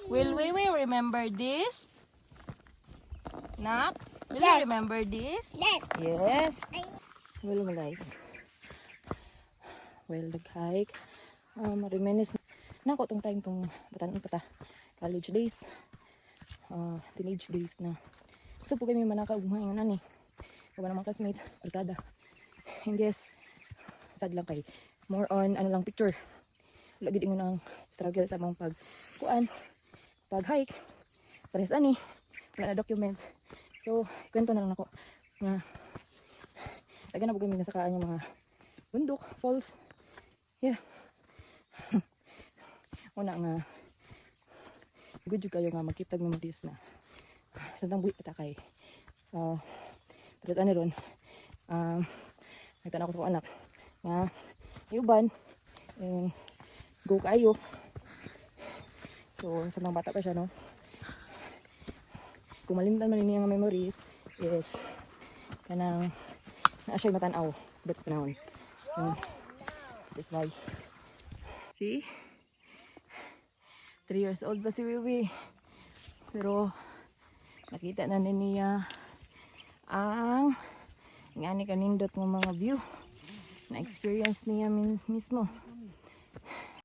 Will we remember this? Nak? Will Yes. you remember this? Yes. Yes. Will mo guys. Well, nag-hike. Marimenes. Nako tong time tong batanon pa ta. College days. Teenage days na. So po kami manakaw ngayon ani. Wala naman classmates, barkada. And yes, sad lang kay more on ano lang picture. Wala gid ingon ang struggle sa mong pag-hike. Pares ani, wala na document. So, kwento na lang ako nga taga na po kami nasa kaan yung mga bundok, falls. Yeah. Una nga good jud kayo nga magkitag memories na sa buhi kita kay pero ano ron nagtanong ko sa anak nga iuban go kayo so sa mga bata pa siya no kung malimtan man niya nga memories is kanang naa siya matanaw bet panahon that's why see 3 years old pa si Wiwi. Pero nakita na niya ang ngani kanindot ng mga view na experience niya mismo.